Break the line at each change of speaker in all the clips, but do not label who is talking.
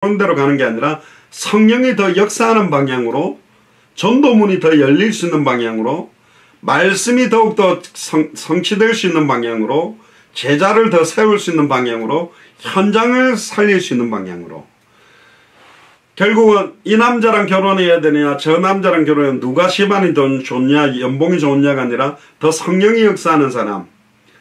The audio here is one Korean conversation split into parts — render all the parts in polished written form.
그런 대로 가는 게 아니라 성령이 더 역사하는 방향으로, 전도문이 더 열릴 수 있는 방향으로, 말씀이 더욱더 성취될 수 있는 방향으로, 제자를 더 세울 수 있는 방향으로, 현장을 살릴 수 있는 방향으로. 결국은 이 남자랑 결혼해야 되냐, 저 남자랑 결혼해야 누가 시반이 좋냐, 연봉이 좋냐가 아니라 더 성령이 역사하는 사람,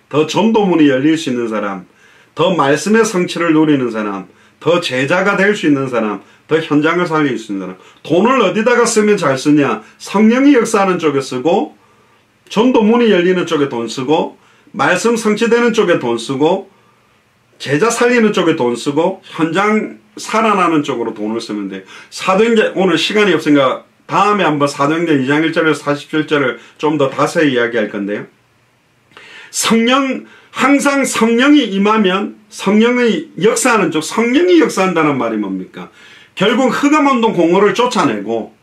더 전도문이 열릴 수 있는 사람, 더 말씀의 성취를 누리는 사람, 더 제자가 될 수 있는 사람, 더 현장을 살릴 수 있는 사람. 돈을 어디다가 쓰면 잘 쓰냐? 성령이 역사하는 쪽에 쓰고, 전도문이 열리는 쪽에 돈 쓰고, 말씀 성취되는 쪽에 돈 쓰고, 제자 살리는 쪽에 돈 쓰고, 현장 살아나는 쪽으로 돈을 쓰면 돼요. 사도행전, 오늘 시간이 없으니까 다음에 한번 사도행전 2장 1절에서 47절을 좀 더 자세히 이야기할 건데요. 항상 성령이 임하면 성령의 역사하는 쪽, 성령이 역사한다는 말이 뭡니까? 결국 흑암운동 공허를 쫓아내고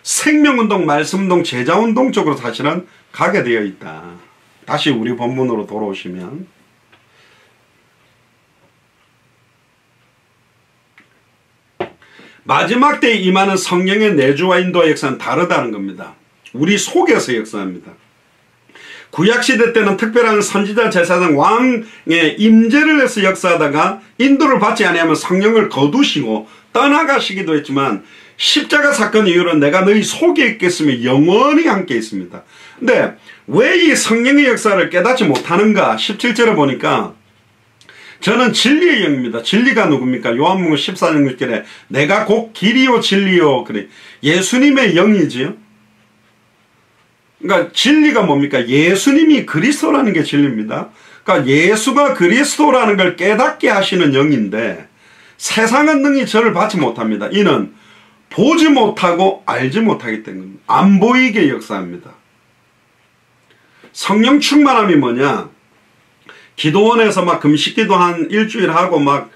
생명운동, 말씀운동, 제자운동 쪽으로 사실은 가게 되어 있다. 다시 우리 본문으로 돌아오시면, 마지막 때에 임하는 성령의 내주와 인도와 역사는 다르다는 겁니다. 우리 속에서 역사합니다. 구약시대 때는 특별한 선지자, 제사장, 왕의 임재를 해서 역사하다가 인도를 받지 아니하면 성령을 거두시고 떠나가시기도 했지만, 십자가 사건 이후로 내가 너희 속에 있겠으며 영원히 함께 있습니다. 근데 왜 이 성령의 역사를 깨닫지 못하는가? 17절에 보니까, 저는 진리의 영입니다. 진리가 누굽니까? 요한복음 14장 6절에 내가 곧 길이요 진리요, 그래, 예수님의 영이지요. 그러니까 진리가 뭡니까? 예수님이 그리스도라는 게 진리입니다. 그러니까 예수가 그리스도라는 걸 깨닫게 하시는 영인데, 세상은 능히 저를 받지 못합니다. 이는 보지 못하고 알지 못하기 때문입니다. 안 보이게 역사합니다. 성령 충만함이 뭐냐? 기도원에서 막 금식기도 한 일주일 하고 막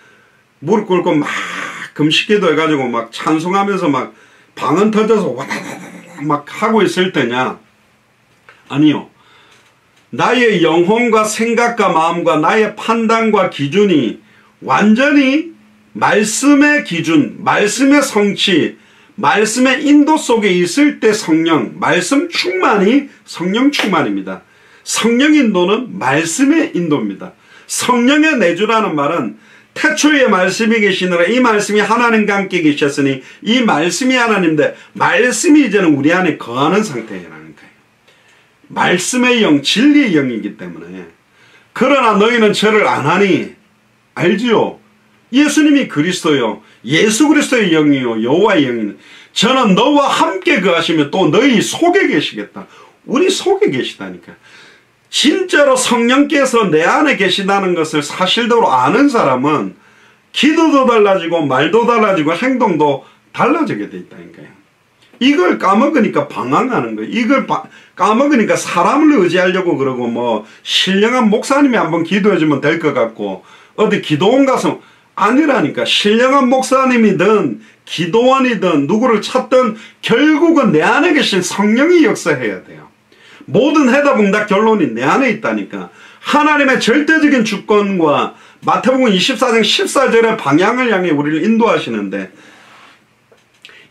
무릎 꿇고 막 금식기도 해가지고 막 찬송하면서 막 방언 터져서 와다다다다 막 하고 있을 때냐? 아니요. 나의 영혼과 생각과 마음과 나의 판단과 기준이 완전히 말씀의 기준, 말씀의 성취, 말씀의 인도 속에 있을 때 성령, 말씀 충만이 성령 충만입니다. 성령 인도는 말씀의 인도입니다. 성령의 내주라는 말은 태초에 말씀이 계시느라 이 말씀이 하나님과 함께 계셨으니 이 말씀이 하나님인데, 말씀이 이제는 우리 안에 거하는 상태라는 거예요. 말씀의 영, 진리의 영이기 때문에. 그러나 너희는 저를 안 하니, 알지요? 예수님이 그리스도요, 예수 그리스도의 영이요, 여호와의 영이는 저는 너와 함께 거하시며 또 너희 속에 계시겠다. 우리 속에 계시다니까. 진짜로 성령께서 내 안에 계시다는 것을 사실대로 아는 사람은 기도도 달라지고 말도 달라지고 행동도 달라지게 돼 있다니까요. 이걸 까먹으니까 방황하는 거예요. 이걸 까먹으니까 사람을 의지하려고 그러고, 뭐 신령한 목사님이 한번 기도해주면 될 것 같고, 어디 기도원 가서 아니라니까. 신령한 목사님이든 기도원이든 누구를 찾든 결국은 내 안에 계신 성령이 역사해야 돼요. 모든 해답응답 결론이 내 안에 있다니까. 하나님의 절대적인 주권과 마태복음 24장 14절의 방향을 향해 우리를 인도하시는데,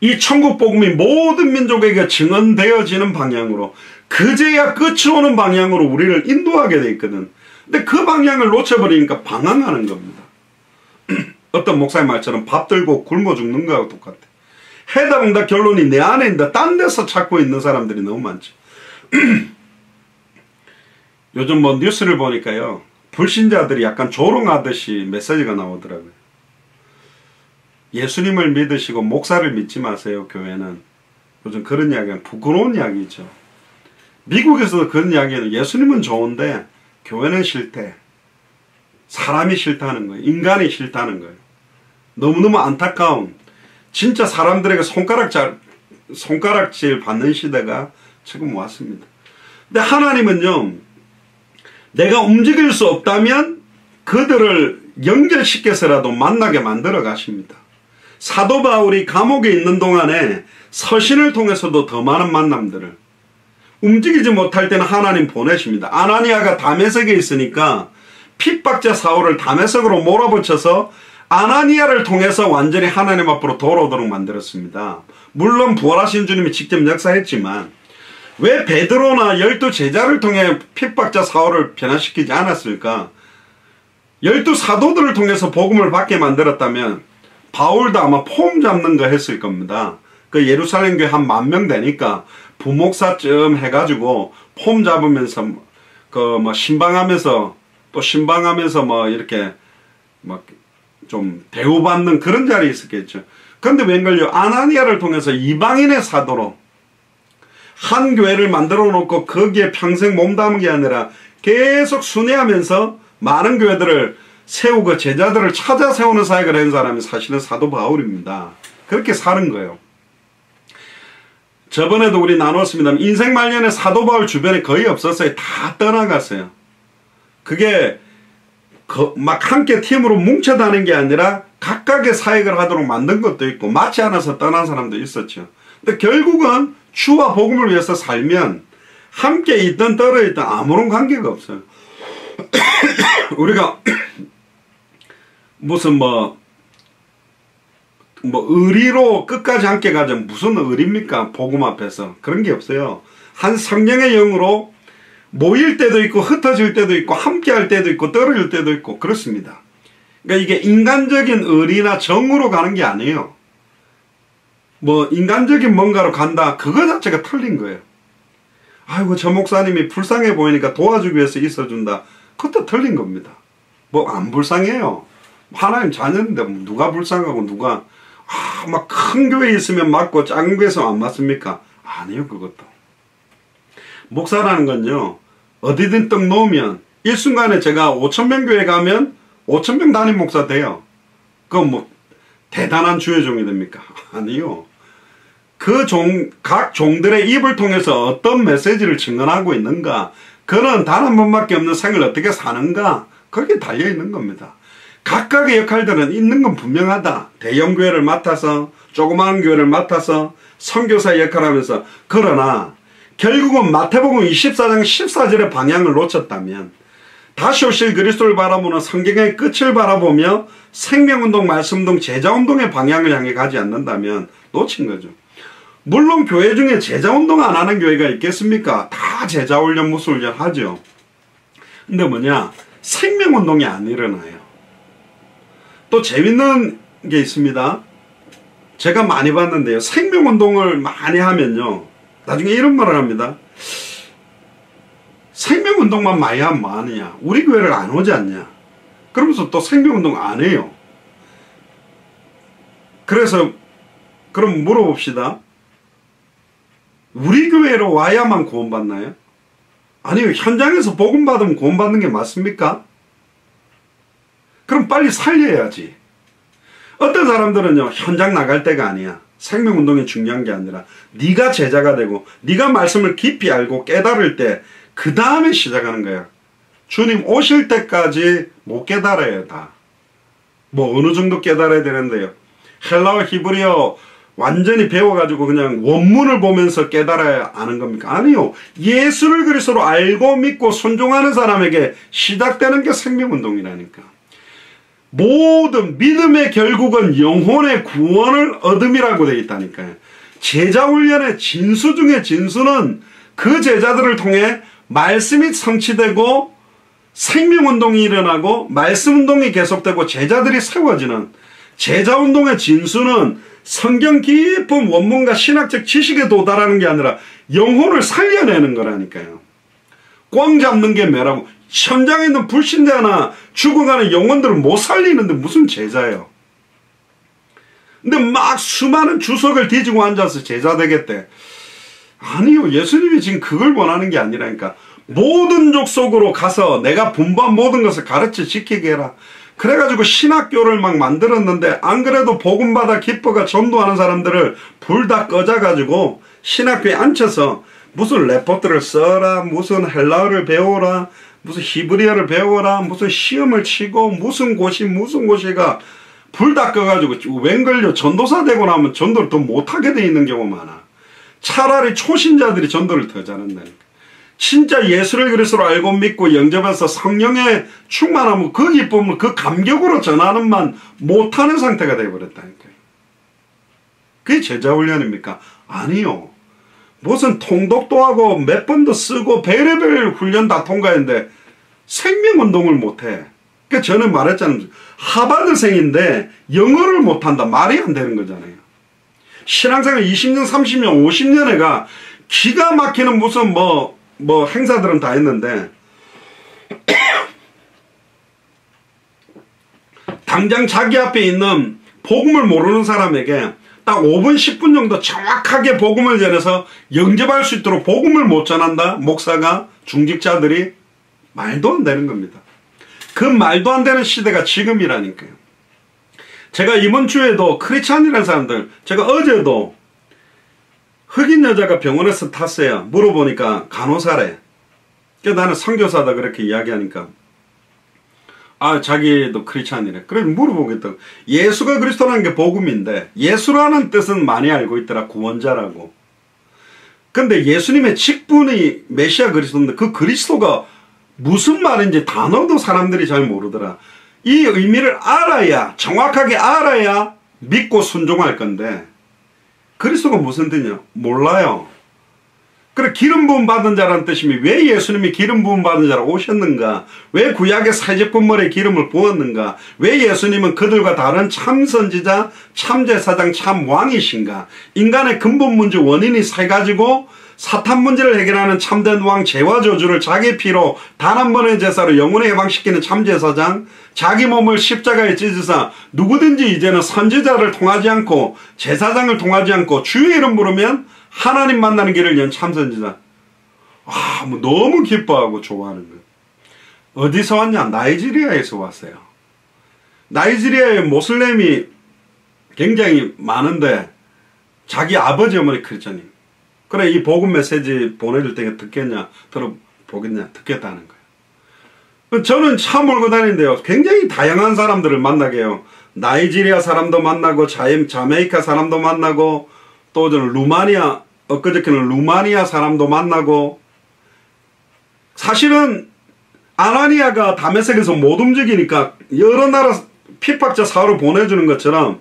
이 천국 복음이 모든 민족에게 증언되어지는 방향으로, 그제야 끝이 오는 방향으로 우리를 인도하게 돼 있거든. 근데 그 방향을 놓쳐버리니까 방황하는 겁니다. 어떤 목사님 말처럼 밥 들고 굶어 죽는 거하고 똑같아. 해답응답 결론이 내 안에 있는데 딴 데서 찾고 있는 사람들이 너무 많죠. 요즘 뭐 뉴스를 보니까요, 불신자들이 약간 조롱하듯이 메시지가 나오더라고요. 예수님을 믿으시고 목사를 믿지 마세요, 교회는. 요즘 그런 이야기는 부끄러운 이야기죠. 미국에서도 그런 이야기는 예수님은 좋은데 교회는 싫대. 사람이 싫다는 거예요. 인간이 싫다는 거예요. 너무너무 안타까운, 진짜 사람들에게 손가락질 받는 시대가 지금 왔습니다. 근데 하나님은요, 내가 움직일 수 없다면 그들을 연결시켜서라도 만나게 만들어 가십니다. 사도 바울이 감옥에 있는 동안에 서신을 통해서도 더 많은 만남들을, 움직이지 못할 때는 하나님 보내십니다. 아나니아가 다메섹에 있으니까 핍박자 사울을 다메섹으로 몰아붙여서 아나니아를 통해서 완전히 하나님 앞으로 돌아오도록 만들었습니다. 물론 부활하신 주님이 직접 역사했지만 왜 베드로나 12제자를 통해 핍박자 사울을 변화시키지 않았을까? 12사도들을 통해서 복음을 받게 만들었다면 바울도 아마 폼 잡는 거 했을 겁니다. 그 예루살렘 교회 한 10,000명 되니까 부목사쯤 해가지고 폼 잡으면서 그 뭐 신방하면서 또 신방하면서 뭐 이렇게 막 좀 대우받는 그런 자리에 있었겠죠. 그런데 웬걸요, 아나니아를 통해서 이방인의 사도로 한 교회를 만들어 놓고 거기에 평생 몸담은 게 아니라 계속 순회하면서 많은 교회들을 세우고 제자들을 찾아 세우는 사역을 한 사람이 사실은 사도 바울입니다. 그렇게 사는 거예요. 저번에도 우리 나눴습니다. 인생 말년에 사도 바울 주변에 거의 없었어요. 다 떠나갔어요. 그게 막 함께 팀으로 뭉쳐 다니는 게 아니라 각각의 사역을 하도록 만든 것도 있고 맞지 않아서 떠난 사람도 있었죠. 근데 결국은 주와 복음을 위해서 살면 함께 있든 떨어 있든 아무런 관계가 없어요. 우리가 무슨 뭐 의리로 끝까지 함께 가자, 무슨 의리입니까? 복음 앞에서. 그런 게 없어요. 한 성령의 영으로 모일 때도 있고 흩어질 때도 있고 함께 할 때도 있고 떨어질 때도 있고 그렇습니다. 그러니까 이게 인간적인 의리나 정으로 가는 게 아니에요. 뭐 인간적인 뭔가로 간다, 그거 자체가 틀린 거예요. 아이고 저 목사님이 불쌍해 보이니까 도와주기 위해서 있어준다, 그것도 틀린 겁니다. 뭐 안 불쌍해요. 하나님 자녀인데 누가 불쌍하고 누가 막 큰 교회에 있으면 맞고 작은 교회에서 안 맞습니까? 아니요. 그것도 목사라는 건요, 어디든 떡 놓으면 일순간에 제가 5,000명 교회 가면 5,000명 담임 목사 돼요. 그건 뭐 대단한 주의 종이 됩니까? 아니요. 각 종들의 입을 통해서 어떤 메시지를 증언하고 있는가, 그는 단 한 번밖에 없는 생을 어떻게 사는가, 거기에 달려있는 겁니다. 각각의 역할들은 있는 건 분명하다. 대형 교회를 맡아서 조그마한 교회를 맡아서 선교사 역할을 하면서. 그러나 결국은 마태복음 24장 14절의 방향을 놓쳤다면 다시 오실 그리스도를 바라보는 성경의 끝을 바라보며 생명운동, 말씀운동, 제자운동의 방향을 향해 가지 않는다면 놓친 거죠. 물론 교회 중에 제자운동 안 하는 교회가 있겠습니까? 다 제자훈련, 무술훈련 하죠. 근데 뭐냐, 생명운동이 안 일어나요. 또 재밌는 게 있습니다. 제가 많이 봤는데요, 생명운동을 많이 하면요, 나중에 이런 말을 합니다. 생명운동만 많이 하면 뭐하느냐, 우리 교회를 안 오지 않냐, 그러면서 또 생명운동 안 해요. 그래서 그럼 물어봅시다. 우리 교회로 와야만 구원받나요? 아니요. 현장에서 복음 받으면 구원받는 게 맞습니까? 그럼 빨리 살려야지. 어떤 사람들은요, 현장 나갈 때가 아니야. 생명운동이 중요한 게 아니라 네가 제자가 되고 네가 말씀을 깊이 알고 깨달을 때 그 다음에 시작하는 거야. 주님 오실 때까지 못 깨달아요. 다. 뭐 어느 정도 깨달아야 되는데요. 헬라어 히브리어 완전히 배워가지고 그냥 원문을 보면서 깨달아야 아는 겁니까? 아니요. 예수를 그리스도로 알고 믿고 순종하는 사람에게 시작되는 게 생명운동이라니까. 모든 믿음의 결국은 영혼의 구원을 얻음이라고 되어 있다니까요. 제자훈련의 진수 중에 진수는 그 제자들을 통해 말씀이 성취되고 생명운동이 일어나고 말씀운동이 계속되고 제자들이 세워지는, 제자운동의 진수는 성경 깊은 원문과 신학적 지식에 도달하는 게 아니라 영혼을 살려내는 거라니까요. 꽝 잡는 게 뭐라고. 현장에 있는 불신자나 죽어가는 영혼들을 못 살리는데 무슨 제자예요. 근데 막 수많은 주석을 뒤지고 앉아서 제자 되겠대. 아니요. 예수님이 지금 그걸 원하는 게 아니라니까. 모든 족속으로 가서 내가 분부한 모든 것을 가르쳐 지키게 해라. 그래가지고 신학교를 막 만들었는데, 안 그래도 복음받아 기뻐가 전도하는 사람들을 불 다 꺼져가지고 신학교에 앉혀서 무슨 레포트를 써라, 무슨 헬라어를 배워라, 무슨 히브리어를 배워라, 무슨 시험을 치고 무슨 곳이가 불 다 꺼가지고 웬걸요, 전도사 되고 나면 전도를 더 못하게 돼 있는 경우가 많아. 차라리 초신자들이 전도를 더 잘한다니까. 진짜 예수를 그리스도로 알고 믿고 영접해서 성령의 충만함을 그 기쁨을 그 감격으로 전하는만 못하는 상태가 되어버렸다니까요. 그게 제자훈련입니까? 아니요. 무슨 통독도 하고 몇 번도 쓰고 별의별 훈련 다 통과했는데 생명운동을 못해. 그러니까 저는 말했잖아요. 하버드생인데 영어를 못한다. 말이 안 되는 거잖아요. 신앙생활 20년, 30년, 50년에가 기가 막히는 무슨 뭐 행사들은 다 했는데 당장 자기 앞에 있는 복음을 모르는 사람에게 딱 5분, 10분 정도 정확하게 복음을 전해서 영접할 수 있도록 복음을 못 전한다? 목사가, 중직자들이 말도 안 되는 겁니다. 그 말도 안 되는 시대가 지금이라니까요. 제가 이번 주에도 크리스찬이라는 사람들, 제가 어제도 흑인 여자가 병원에서 탔어요. 물어보니까 간호사래. 나는 선교사다 그렇게 이야기하니까 자기도 크리스찬이래. 그래 물어보겠다. 예수가 그리스도라는 게 복음인데 예수라는 뜻은 많이 알고 있더라. 구원자라고. 근데 예수님의 직분이 메시아 그리스도인데 그 그리스도가 무슨 말인지 단어도 사람들이 잘 모르더라. 이 의미를 알아야, 정확하게 알아야 믿고 순종할 건데 그리스도가 무슨 뜻이냐? 몰라요. 그래 기름 부음 받은 자라는 뜻이면 왜 예수님이 기름 부음 받은 자로 오셨는가? 왜 구약의 사제분물에 기름을 부었는가? 왜 예수님은 그들과 다른 참선지자, 참제사장, 참왕이신가? 인간의 근본 문제 원인이 세 가지고 사탄 문제를 해결하는 참된 왕 죄와 저주를 자기 피로 단 한 번의 제사로 영원히 해방시키는 참제사장, 자기 몸을 십자가에 찢으사 누구든지 이제는 선지자를 통하지 않고 제사장을 통하지 않고 주의 이름 부르면 하나님 만나는 길을 연 참선지자. 뭐 너무 기뻐하고 좋아하는 거예요. 어디서 왔냐? 나이지리아에서 왔어요. 나이지리아에 모슬렘이 굉장히 많은데 자기 아버지 어머니 크리스찬이에요. 그래 이 복음 메시지 보내줄 때 듣겠냐? 들어보겠냐? 듣겠다는 거예요. 저는 차 몰고 다니는데요. 굉장히 다양한 사람들을 만나게 해요. 나이지리아 사람도 만나고 자메이카 사람도 만나고 또 저는 엊그저께는 루마니아 사람도 만나고 사실은 아나니아가 다메섹에서 못 움직이니까 여러 나라 핍박자 사울을 보내주는 것처럼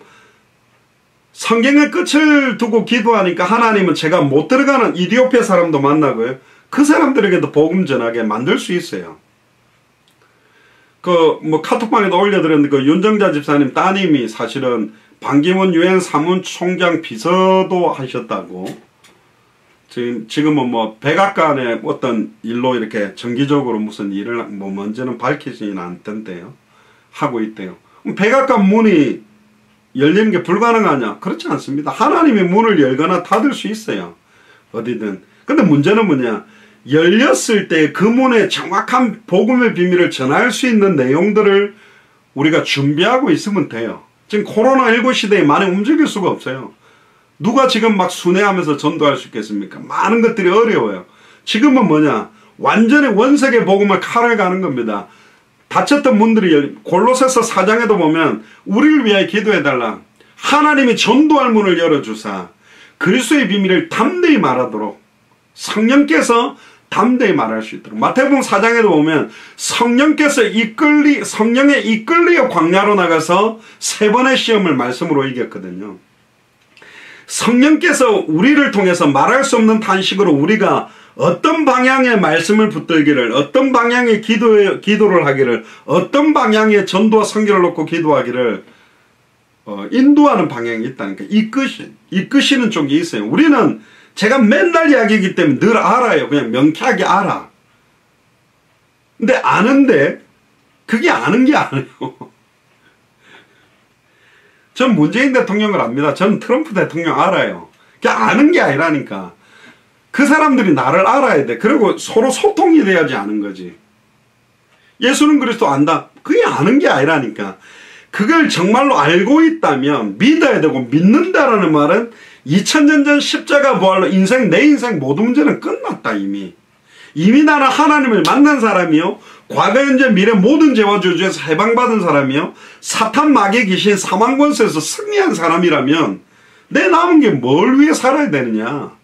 성경의 끝을 두고 기도하니까 하나님은 제가 못 들어가는 이디오피아 사람도 만나고요. 그 사람들에게도 복음 전하게 만들 수 있어요. 카톡방에도 올려드렸는데 윤정자 집사님 따님이 사실은 반기문 유엔 사무총장 비서도 하셨다고. 지금은 백악관의 어떤 일로 이렇게 정기적으로 무슨 일을 먼저는 밝히지는 않던데요. 하고 있대요. 백악관 문이 열리는 게 불가능하냐? 그렇지 않습니다. 하나님의 문을 열거나 닫을 수 있어요. 어디든. 근데 문제는 뭐냐? 열렸을 때 그 문에 정확한 복음의 비밀을 전할 수 있는 내용들을 우리가 준비하고 있으면 돼요. 지금 코로나19 시대에 많이 움직일 수가 없어요. 누가 지금 막 순회하면서 전도할 수 있겠습니까? 많은 것들이 어려워요. 지금은 뭐냐? 완전히 원색의 복음을 칼을 가는 겁니다. 닫혔던 문들이 골로새서 4장에도 보면 우리를 위하여 기도해달라. 하나님이 전도할 문을 열어주사 그리스도의 비밀을 담대히 말하도록 성령께서 담대히 말할 수 있도록. 마태복음 4장에도 보면 성령께서 성령에 이끌리어 광야로 나가서 3번의 시험을 말씀으로 이겼거든요. 성령께서 우리를 통해서 말할 수 없는 탄식으로 우리가 어떤 방향의 말씀을 붙들기를, 어떤 방향의 기도를 하기를, 어떤 방향의 전도와 선교를 놓고 기도하기를 인도하는 방향이 있다니까. 이끄시는 쪽이 있어요. 우리는 제가 맨날 이야기하기 때문에 늘 알아요. 그냥 명쾌하게 알아. 근데 아는데 그게 아는 게 아니에요. 전 문재인 대통령을 압니다. 전 트럼프 대통령 알아요. 그게 아는 게 아니라니까. 그 사람들이 나를 알아야 돼. 그리고 서로 소통이 돼야지 아는 거지. 예수는 그리스도 안다. 그게 아는 게 아니라니까. 그걸 정말로 알고 있다면 믿어야 되고, 믿는다라는 말은 2000년 전 십자가 부활로 내 인생 모든 문제는 끝났다. 이미 나는 하나님을 만난 사람이요, 과거 현재 미래 모든 죄와 저주에서 해방받은 사람이요, 사탄 마귀 귀신 사망 권세에서 승리한 사람이라면 내 남은 게 뭘 위해 살아야 되느냐.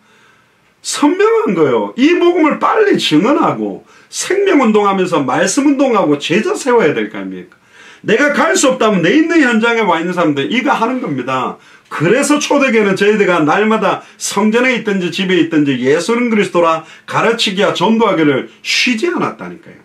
선명한 거예요. 이 복음을 빨리 증언하고 생명운동하면서 말씀운동하고 제자 세워야 될 거 아닙니까? 내가 갈 수 없다면 내 있는 현장에 와 있는 사람들 이거 하는 겁니다. 그래서 초대교회는 저희들가 날마다 성전에 있든지 집에 있든지 예수는 그리스도라 가르치기와 전도하기를 쉬지 않았다니까요.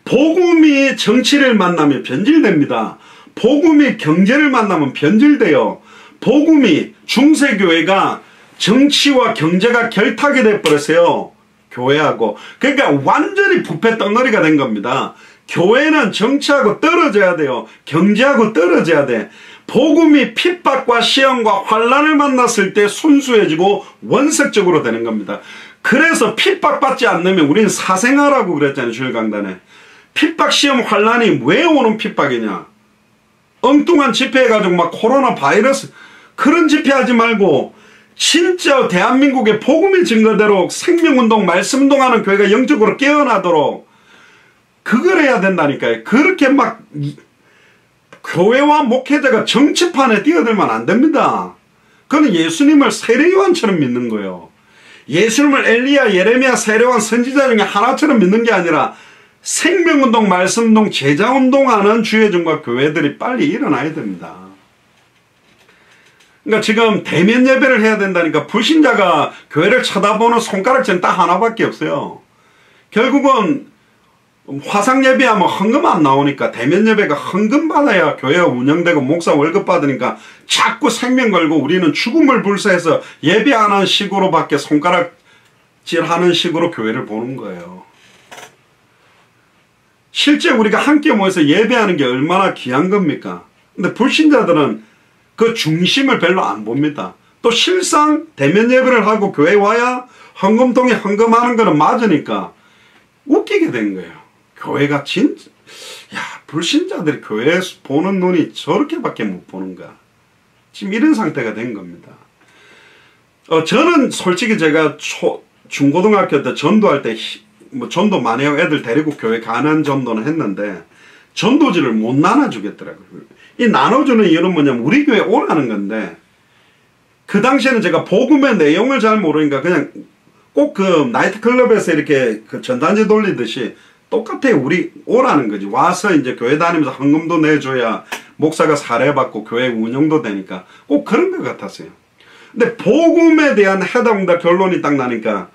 복음이 정치를 만나면 변질됩니다. 복음이 경제를 만나면 변질돼요. 복음이 중세교회가 정치와 경제가 결탁이 돼버렸어요. 교회하고. 그러니까 완전히 부패 덩어리가 된 겁니다. 교회는 정치하고 떨어져야 돼요. 경제하고 떨어져야 돼. 복음이 핍박과 시험과 환난을 만났을 때 순수해지고 원색적으로 되는 겁니다. 그래서 핍박받지 않으면 우리는 사생아라고 그랬잖아요. 주일 강단에. 핍박, 시험, 환난이 왜 오는 핍박이냐. 엉뚱한 집회해가지고 막 코로나 바이러스 그런 집회하지 말고 진짜 대한민국의 복음의 증거대로 생명운동, 말씀운동하는 교회가 영적으로 깨어나도록 그걸 해야 된다니까요. 그렇게 막 교회와 목회자가 정치판에 뛰어들면 안 됩니다. 그건 예수님을 세례요한처럼 믿는 거예요. 예수님을 엘리야, 예레미야, 세례요한 선지자 중에 하나처럼 믿는 게 아니라 생명운동, 말씀운동, 제자운동하는 주의종과 교회들이 빨리 일어나야 됩니다. 그러니까 지금 대면 예배를 해야 된다니까 불신자가 교회를 쳐다보는 손가락질 딱 하나밖에 없어요. 결국은 화상 예배하면 헌금 안 나오니까 대면 예배가 헌금 받아야 교회가 운영되고 목사 월급 받으니까 자꾸 생명 걸고 우리는 죽음을 불사해서 예배 안 하는 식으로밖에 손가락질하는 식으로 교회를 보는 거예요. 실제 우리가 함께 모여서 예배하는 게 얼마나 귀한 겁니까? 근데 불신자들은 그 중심을 별로 안 봅니다. 또 실상 대면 예배를 하고 교회 와야 헌금통에 헌금하는 거는 맞으니까 웃기게 된 거예요. 교회가 진짜 불신자들이 교회에서 보는 눈이 저렇게밖에 못 보는가. 지금 이런 상태가 된 겁니다. 저는 솔직히 제가 중고등학교 때 전도할 때 뭐 전도 많이 하고 애들 데리고 교회 가는 전도는 했는데 전도지를 못 나눠주겠더라고요. 이 나눠주는 이유는 뭐냐면 우리 교회 오라는 건데 그 당시에는 제가 복음의 내용을 잘 모르니까 그냥 꼭 그 나이트클럽에서 이렇게 그 전단지 돌리듯이 똑같아요. 우리 오라는 거지. 와서 이제 교회 다니면서 헌금도 내줘야 목사가 사례받고 교회 운영도 되니까 꼭 그런 것 같았어요. 근데 복음에 대한 해답응답 결론이 딱 나니까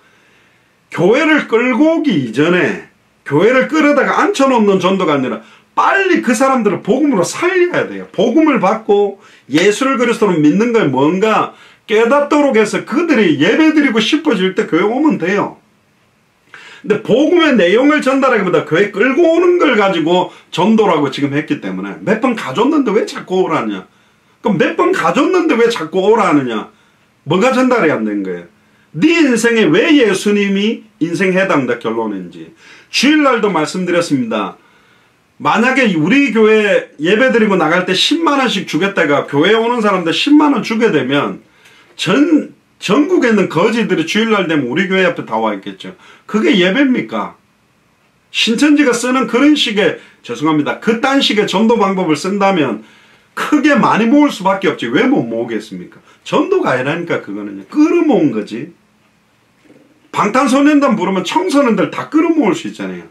교회를 끌고 오기 이전에 교회를 끌어다가 앉혀놓는 전도가 아니라 빨리 그 사람들을 복음으로 살려야 돼요. 복음을 받고 예수를 그리스도로 믿는 걸 뭔가 깨닫도록 해서 그들이 예배드리고 싶어질 때 교회 오면 돼요. 근데 복음의 내용을 전달하기보다 교회 끌고 오는 걸 가지고 전도라고 지금 했기 때문에 몇 번 가줬는데 왜 자꾸 오라냐. 그럼 몇 번 가줬는데 왜 자꾸 오라 하느냐. 뭐가 전달이 안 된 거예요. 네 인생에 왜 예수님이 인생 해당다 결론인지. 주일날도 말씀드렸습니다. 만약에 우리 교회 예배드리고 나갈 때 10만원씩 주겠다가 교회에 오는 사람들 10만원 주게 되면 전국에 있는 거지들이 주일날 되면 우리 교회 앞에 다 와 있겠죠. 그게 예배입니까? 신천지가 쓰는 그런 식의 죄송합니다. 그딴 식의 전도 방법을 쓴다면 크게 많이 모을 수밖에 없지. 왜 못 모으겠습니까? 전도가 아니라니까 그거는요. 끌어모은 거지. 방탄소년단 부르면 청소년들 다 끌어모을 수 있잖아요.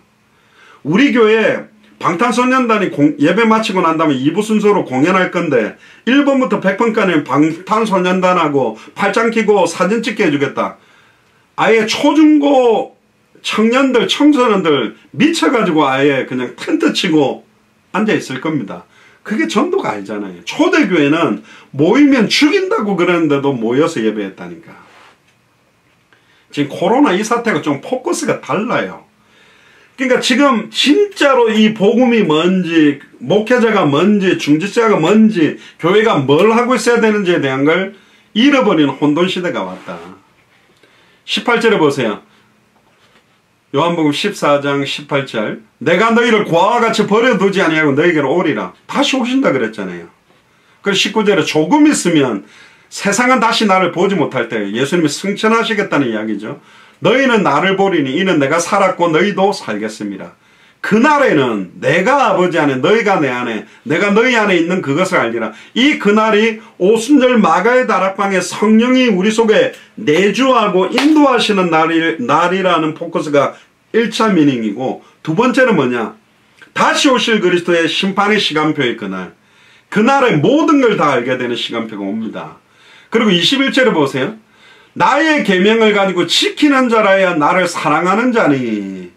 우리 교회 방탄소년단이 예배 마치고 난 다음에 2부 순서로 공연할 건데 1번부터 100번까지는 방탄소년단하고 팔짱 끼고 사진 찍게 해주겠다. 아예 초중고 청년들 청소년들 미쳐가지고 아예 그냥 텐트 치고 앉아있을 겁니다. 그게 전도가 아니잖아요. 초대교회는 모이면 죽인다고 그랬는데도 모여서 예배했다니까. 지금 코로나 이 사태가 좀 포커스가 달라요. 그러니까 지금 진짜로 이 복음이 뭔지, 목회자가 뭔지, 중직자가 뭔지, 교회가 뭘 하고 있어야 되는지에 대한 걸 잃어버리는 혼돈시대가 왔다. 18절에 보세요. 요한복음 14장 18절. 내가 너희를 고아와 같이 버려두지 아니하고 너희에게로 오리라. 다시 오신다 그랬잖아요. 그리고 19절에 조금 있으면 세상은 다시 나를 보지 못할 때 예수님이 승천하시겠다는 이야기죠. 너희는 나를 보리니 이는 내가 살았고 너희도 살겠습니다. 그날에는 내가 아버지 안에 너희가 내 안에 내가 너희 안에 있는 그것을 알리라. 이 그날이 오순절 마가의 다락방에 성령이 우리 속에 내주하고 인도하시는 날이라는 포커스가 1차 미닝이고, 두 번째는 뭐냐, 다시 오실 그리스도의 심판의 시간표의 그날에 모든 걸 다 알게 되는 시간표가 옵니다. 그리고 21절을 보세요. 나의 계명을 가지고 지키는 자라야 나를 사랑하는 자니.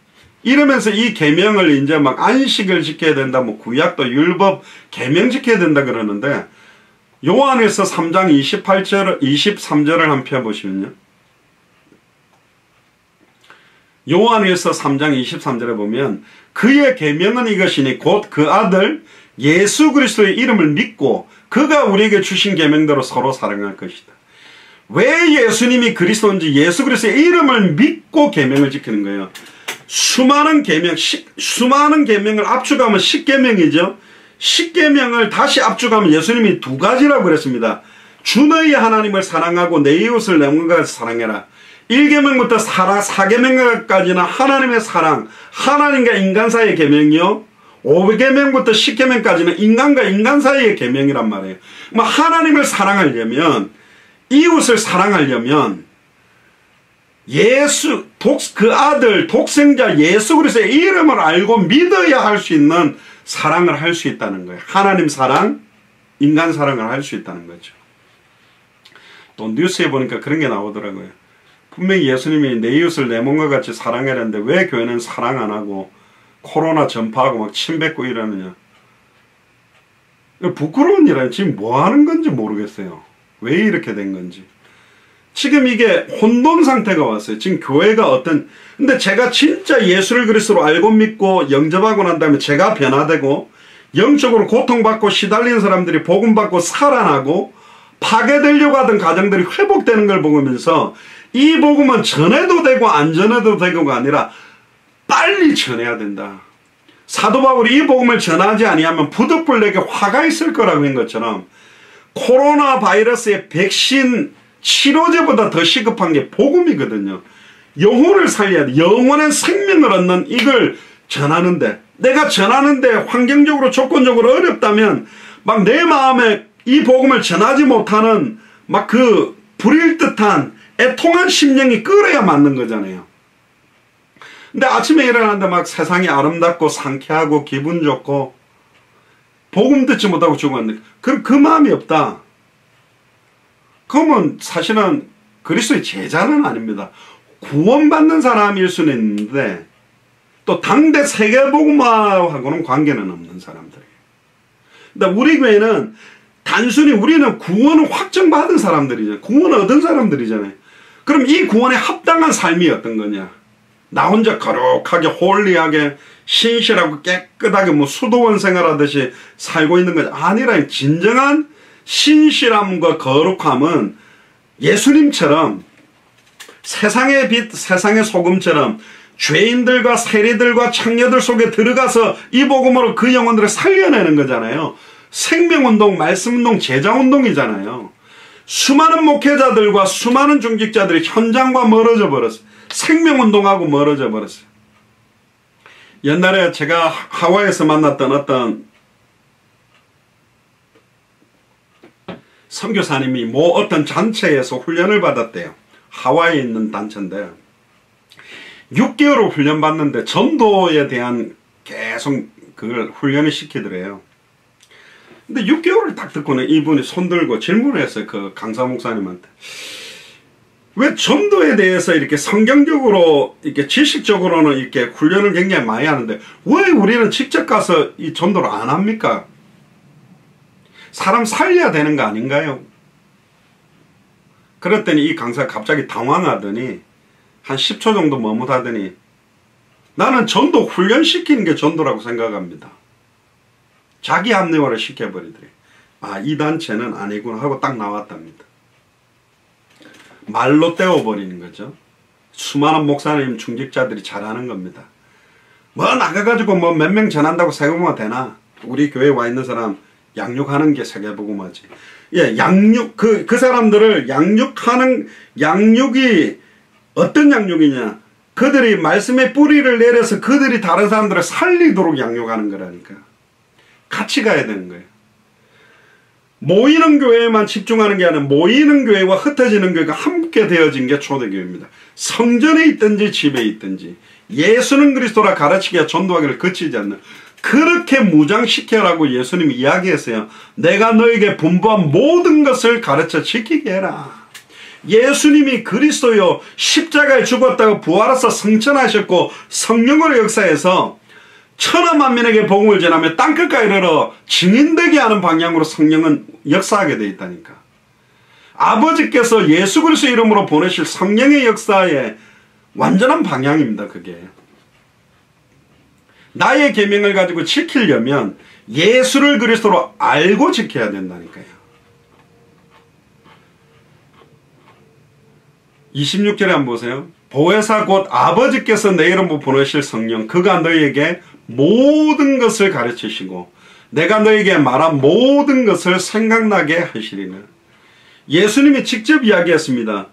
이러면서 이 계명을 이제 막 안식을 지켜야 된다, 뭐 구약도 율법 계명 지켜야 된다 그러는데, 요한에서 3장 23절을 한번 펴보시면요. 요한에서 3장 23절에 보면 그의 계명은 이것이니 곧 그 아들 예수 그리스도의 이름을 믿고 그가 우리에게 주신 계명대로 서로 사랑할 것이다. 왜 예수님이 그리스도인지 예수 그리스도의 이름을 믿고 계명을 지키는 거예요. 수많은 계명을 압축하면 10계명이죠. 10계명을 다시 압축하면 예수님이 두 가지라고 그랬습니다. 주 너희 하나님을 사랑하고 내 이웃을 내 몸과 같이 사랑해라. 1계명부터 4계명까지는 하나님의 사랑, 하나님과 인간 사이의 계명이요. 5계명부터 10계명까지는 인간과 인간 사이의 계명이란 말이에요. 하나님을 사랑하려면, 이웃을 사랑하려면 그 아들 독생자 예수 그리스도의 이름을 알고 믿어야 할 수 있는 사랑을 할 수 있다는 거예요. 하나님 사랑, 인간 사랑을 할 수 있다는 거죠. 또 뉴스에 보니까 그런 게 나오더라고요. 분명히 예수님이 내 이웃을 내 몸과 같이 사랑하려는데 왜 교회는 사랑 안 하고 코로나 전파하고 막 침 뱉고 이러느냐. 부끄러운 일이에요. 지금 뭐 하는 건지 모르겠어요. 왜 이렇게 된 건지. 지금 이게 혼돈 상태가 왔어요. 지금 교회가 근데 제가 진짜 예수를 그리스도로 알고 믿고 영접하고 난 다음에 제가 변화되고 영적으로 고통받고 시달리는 사람들이 복음받고 살아나고 파괴되려고 하던 가정들이 회복되는 걸 보면서 이 복음은 전해도 되고 안 전해도 되고가 아니라 빨리 전해야 된다. 사도 바울이 이 복음을 전하지 아니하면 부득불에게 화가 있을 거라고 한 것처럼 코로나 바이러스의 백신 치료제보다 더 시급한 게 복음이거든요. 영혼을 살려야 돼. 영원한 생명을 얻는 이걸 전하는데, 내가 전하는데 환경적으로 조건적으로 어렵다면 막 내 마음에 이 복음을 전하지 못하는 막 그 불일 듯한 애통한 심령이 끓어야 맞는 거잖아요. 근데 아침에 일어났는데 막 세상이 아름답고 상쾌하고 기분 좋고 복음 듣지 못하고 죽었는데 그럼 그 마음이 없다. 그러면 사실은 그리스도의 제자는 아닙니다. 구원받는 사람일 수는 있는데 또 당대 세계복음화하고는 관계는 없는 사람들이에요. 근데 우리 교회는 단순히 우리는 구원을 확정받은 사람들이잖아요. 구원을 얻은 사람들이잖아요. 그럼 이 구원에 합당한 삶이 어떤 거냐? 나 혼자 거룩하게 홀리하게 신실하고 깨끗하게 뭐 수도원 생활하듯이 살고 있는 것이 아니라 진정한 신실함과 거룩함은 예수님처럼 세상의 빛, 세상의 소금처럼 죄인들과 세리들과 창녀들 속에 들어가서 이 복음으로 그 영혼들을 살려내는 거잖아요. 생명운동, 말씀운동, 제자운동이잖아요. 수많은 목회자들과 수많은 중직자들이 현장과 멀어져 버렸어요. 생명운동하고 멀어져 버렸어요. 옛날에 제가 하와이에서 만났던 어떤 선교사님이 뭐 어떤 단체에서 훈련을 받았대요. 하와이에 있는 단체인데 6개월을 훈련받는데 전도에 대한 계속 그걸 훈련을 시키더래요. 근데 6개월을 딱 듣고는 이분이 손들고 질문을 했어요. 그 강사 목사님한테. 왜 전도에 대해서 이렇게 성경적으로, 이렇게 지식적으로는 이렇게 훈련을 굉장히 많이 하는데 왜 우리는 직접 가서 이 전도를 안 합니까? 사람 살려야 되는 거 아닌가요? 그랬더니 이 강사가 갑자기 당황하더니 한 10초 정도 머뭇하더니 나는 전도 훈련시키는 게 전도라고 생각합니다. 자기 합리화를 시켜버리더래. 아, 이 단체는 아니구나 하고 딱 나왔답니다. 말로 떼어버리는 거죠. 수많은 목사님 중직자들이 잘하는 겁니다. 뭐 나가가지고 뭐 몇 명 전한다고 세금화 되나? 우리 교회에 와 있는 사람 양육하는 게 세계복음화지. 예, 양육, 그 사람들을 양육이 어떤 양육이냐? 그들이 말씀의 뿌리를 내려서 그들이 다른 사람들을 살리도록 양육하는 거라니까. 같이 가야 되는 거예요. 모이는 교회에만 집중하는 게 아니라 모이는 교회와 흩어지는 교회가 함께 되어진 게 초대교회입니다. 성전에 있든지 집에 있든지 예수는 그리스도라 가르치기와 전도하기를 그치지 않는, 그렇게 무장시켜라고 예수님이 이야기했어요. 내가 너에게 분부한 모든 것을 가르쳐 지키게 해라. 예수님이 그리스도요 십자가에 죽었다가 부활해서 성천하셨고 성령으로 역사해서 천하 만민에게 복음을 전하며 땅끝까지 이르러 증인되게 하는 방향으로 성령은 역사하게 되어 있다니까. 아버지께서 예수 그리스도 이름으로 보내실 성령의 역사의 완전한 방향입니다. 그게 나의 계명을 가지고 지키려면 예수를 그리스도로 알고 지켜야 된다니까요. 26절에 한번 보세요. 보혜사 곧 아버지께서 내 이름으로 보내실 성령 그가 너희에게 모든 것을 가르치시고 내가 너희에게 말한 모든 것을 생각나게 하시리라. 예수님이 직접 이야기했습니다.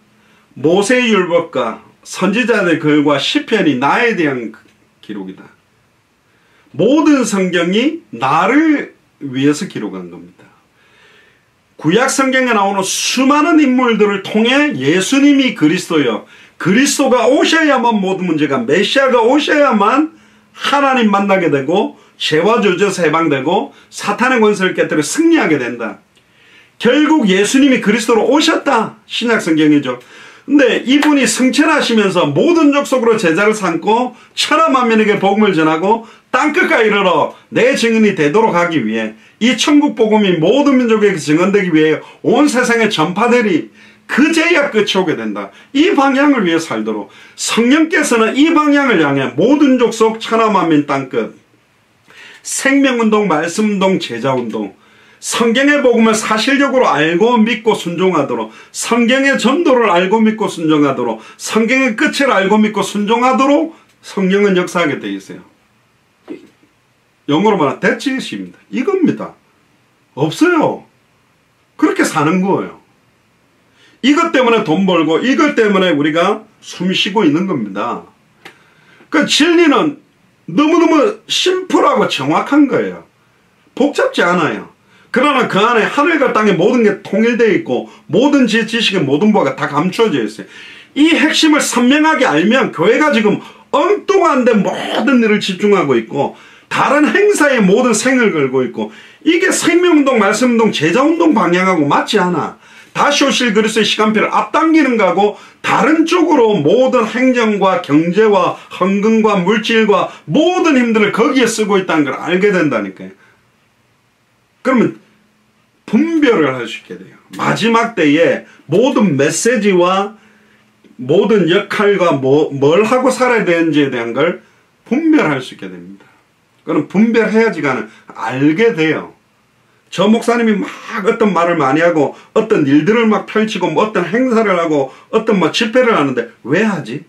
모세의 율법과 선지자의 글과 시편이 나에 대한 기록이다. 모든 성경이 나를 위해서 기록한 겁니다. 구약 성경에 나오는 수많은 인물들을 통해 예수님이 그리스도요, 그리스도가 오셔야만 모든 문제가, 메시아가 오셔야만 하나님 만나게 되고 죄와 저주에서 해방되고 사탄의 권세를 깨뜨려 승리하게 된다. 결국 예수님이 그리스도로 오셨다. 신약 성경이죠. 근데 이분이 승천하시면서 모든 족속으로 제자를 삼고 천하 만민에게 복음을 전하고 땅끝까지 이르러 내 증인이 되도록 하기 위해 이 천국 복음이 모든 민족에게 증언되기 위해 온 세상에 전파되리. 그제야 끝이 오게 된다. 이 방향을 위해 살도록 성령께서는 이 방향을 향해 모든 족속 천하 만민 땅끝 생명운동, 말씀운동, 제자운동, 성경의 복음을 사실적으로 알고 믿고 순종하도록, 성경의 전도를 알고 믿고 순종하도록, 성경의 끝을 알고 믿고 순종하도록 성령은 역사하게 되어 있어요. 영어로 말하면 That's it입니다. 이겁니다. 없어요. 그렇게 사는 거예요. 이것 때문에 돈 벌고 이것 때문에 우리가 숨 쉬고 있는 겁니다. 그 진리는 너무너무 심플하고 정확한 거예요. 복잡지 않아요. 그러나 그 안에 하늘과 땅의 모든 게 통일되어 있고 모든 지식의 모든 바가 다 감추어져 있어요. 이 핵심을 선명하게 알면 교회가 지금 엉뚱한 데 모든 일을 집중하고 있고 다른 행사에 모든 생을 걸고 있고 이게 생명운동, 말씀운동, 제자운동 방향하고 맞지 않아. 다시 오실 그리스도의 시간표를 앞당기는 거하고 다른 쪽으로 모든 행정과 경제와 헌금과 물질과 모든 힘들을 거기에 쓰고 있다는 걸 알게 된다니까요. 그러면 분별을 할 수 있게 돼요. 마지막 때에 모든 메시지와 모든 역할과 뭘 하고 살아야 되는지에 대한 걸 분별할 수 있게 됩니다. 그럼 분별해야지가는 알게 돼요. 저 목사님이 막 어떤 말을 많이 하고 어떤 일들을 막 펼치고 뭐 어떤 행사를 하고 어떤 뭐 집회를 하는데 왜 하지?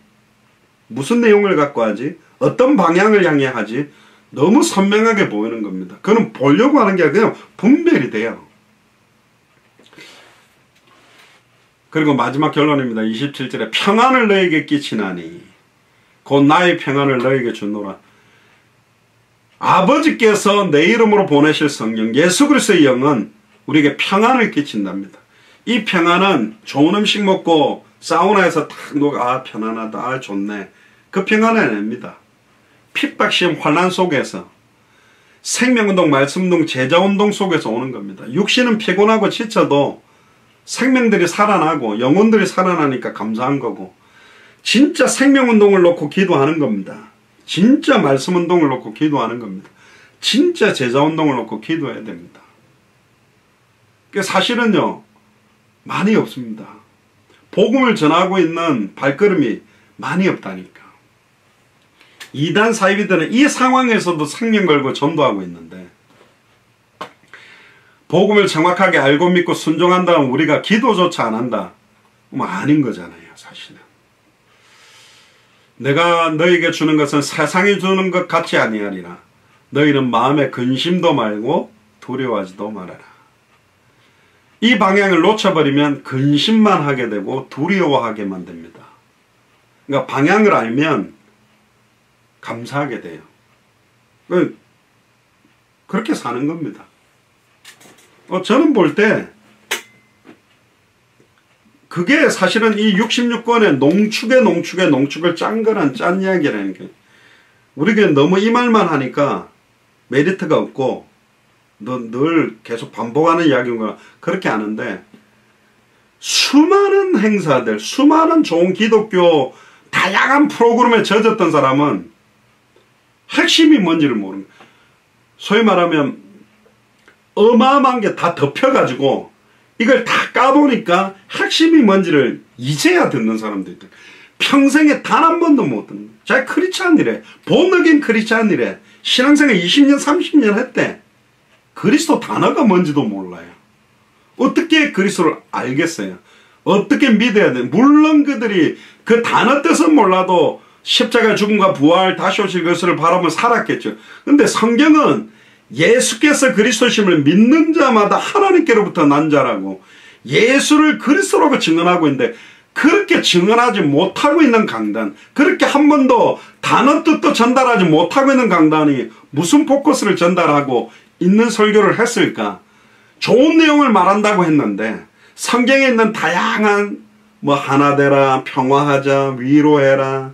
무슨 내용을 갖고 하지? 어떤 방향을 향해 하지? 너무 선명하게 보이는 겁니다. 그건 보려고 하는 게 아니라 그냥 분별이 돼요. 그리고 마지막 결론입니다. 27절에 평안을 너에게 끼치나니 곧 나의 평안을 너에게 주노라. 아버지께서 내 이름으로 보내실 성령 예수 그리스도의 영은 우리에게 평안을 끼친답니다. 이 평안은 좋은 음식 먹고 사우나에서 탁 누가 편안하다 좋네 그 평안이 아닙니다. 핍박 시험 환난 속에서 생명운동, 말씀운동, 제자운동 속에서 오는 겁니다. 육신은 피곤하고 지쳐도 생명들이 살아나고 영혼들이 살아나니까 감사한 거고 진짜 생명운동을 놓고 기도하는 겁니다. 진짜 말씀운동을 놓고 기도하는 겁니다. 진짜 제자운동을 놓고 기도해야 됩니다. 사실은요 많이 없습니다. 복음을 전하고 있는 발걸음이 많이 없다니까. 이단 사이비들은 이 상황에서도 생명 걸고 전도하고 있는데 복음을 정확하게 알고 믿고 순종한다면 우리가 기도조차 안 한다. 뭐 아닌 거잖아요. 사실은. 내가 너에게 주는 것은 세상이 주는 것 같지 아니하리라. 너희는 마음에 근심도 말고 두려워하지도 말아라. 이 방향을 놓쳐버리면 근심만 하게 되고 두려워하게만 됩니다. 그러니까 방향을 알면 감사하게 돼요. 그렇게 사는 겁니다. 저는 볼 때 그게 사실은 이 66권의 농축을 짠 거란 짠 이야기라는 게, 우리가 너무 이 말만 하니까 메리트가 없고 늘 계속 반복하는 이야기인 거라 그렇게 하는데, 수많은 행사들, 수많은 좋은 기독교 다양한 프로그램에 젖었던 사람은 핵심이 뭔지를 모르는 거예요. 소위 말하면 어마어마한 게 다 덮여가지고 이걸 다 까보니까 핵심이 뭔지를 이제야 듣는 사람도 있다. 평생에 단 한 번도 못 듣는 거예요. 자기 크리스찬이래. 본어긴 크리스찬이래. 신앙생활 20년 30년 했대. 그리스도 단어가 뭔지도 몰라요. 어떻게 그리스도를 알겠어요? 어떻게 믿어야 돼? 물론 그들이 그 단어 뜻은 몰라도 십자가 죽음과 부활 다시 오실 것을 바라보며 살았겠죠. 근데 성경은 예수께서 그리스도심을 믿는 자마다 하나님께로부터 난 자라고 예수를 그리스도라고 증언하고 있는데, 그렇게 증언하지 못하고 있는 강단, 그렇게 한 번도 단어 뜻도 전달하지 못하고 있는 강단이 무슨 포커스를 전달하고 있는 설교를 했을까? 좋은 내용을 말한다고 했는데 성경에 있는 다양한 하나 되라, 평화하자, 위로해라,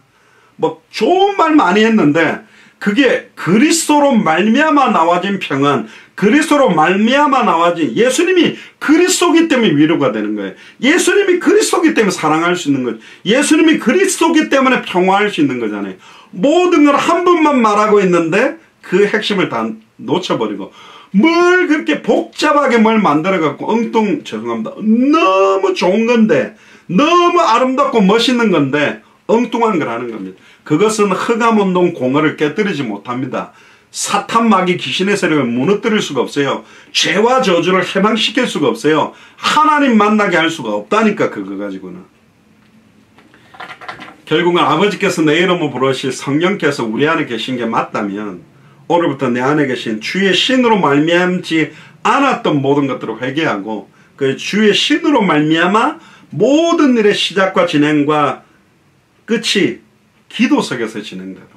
좋은 말 많이 했는데, 그게 그리스도로 말미암아 나와진 평안, 그리스도로 말미암아 나와진, 예수님이 그리스도기 때문에 위로가 되는 거예요. 예수님이 그리스도기 때문에 사랑할 수 있는 거예요. 예수님이 그리스도기 때문에 평화할 수 있는 거잖아요. 모든 걸 한 번만 말하고 있는데 그 핵심을 다 놓쳐버리고, 뭘 그렇게 복잡하게 뭘 만들어갖고 죄송합니다. 너무 좋은 건데, 너무 아름답고 멋있는 건데 엉뚱한 걸 하는 겁니다. 그것은 흑암운동 공허를 깨뜨리지 못합니다. 사탄 마귀 귀신의 세력을 무너뜨릴 수가 없어요. 죄와 저주를 해방시킬 수가 없어요. 하나님 만나게 할 수가 없다니까. 그거 가지고는 결국은 아버지께서 내 이름으로 부르실 성령께서 우리 안에 계신 게 맞다면, 오늘부터 내 안에 계신 주의 신으로 말미암지 않았던 모든 것들을 회개하고 그 주의 신으로 말미암아 모든 일의 시작과 진행과 끝이 기도 속에서 진행되고,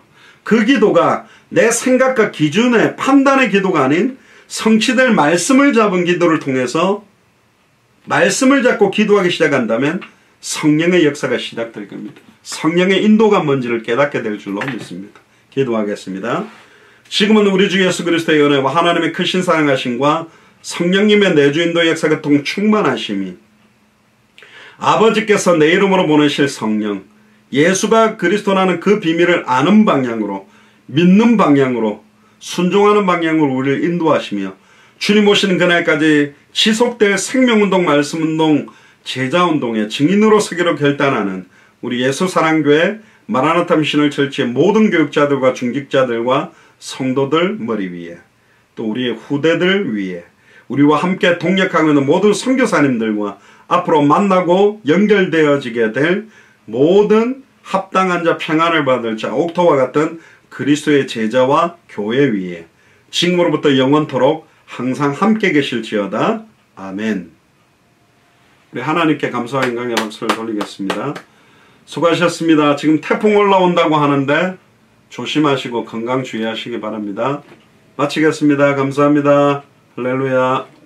그 기도가 내 생각과 기준의 판단의 기도가 아닌 성취될 말씀을 잡은 기도를 통해서, 말씀을 잡고 기도하기 시작한다면 성령의 역사가 시작될 겁니다. 성령의 인도가 뭔지를 깨닫게 될 줄로 믿습니다. 기도하겠습니다. 지금은 우리 주 예수 그리스도의 은혜와 하나님의 크신 사랑하심과 성령님의 내주인도 역사가 충만하심이, 아버지께서 내 이름으로 보내실 성령, 예수가 그리스도라는 그 비밀을 아는 방향으로, 믿는 방향으로, 순종하는 방향으로 우리를 인도하시며, 주님 오시는 그날까지 지속될 생명운동, 말씀운동, 제자운동의 증인으로 서기로 결단하는 우리 예수사랑교회 마라나타 미션을 철치의 모든 교육자들과 중직자들과 성도들 머리 위에, 또 우리의 후대들 위에, 우리와 함께 동역하고 있는 모든 선교사님들과 앞으로 만나고 연결되어지게 될 모든 합당한 자, 평안을 받을 자, 옥토와 같은 그리스도의 제자와 교회 위에 지금으로부터 영원토록 항상 함께 계실지어다. 아멘. 우리 하나님께 감사와 영광의 박수를 돌리겠습니다. 수고하셨습니다. 지금 태풍 올라온다고 하는데 조심하시고 건강 주의하시기 바랍니다. 마치겠습니다. 감사합니다. 할렐루야.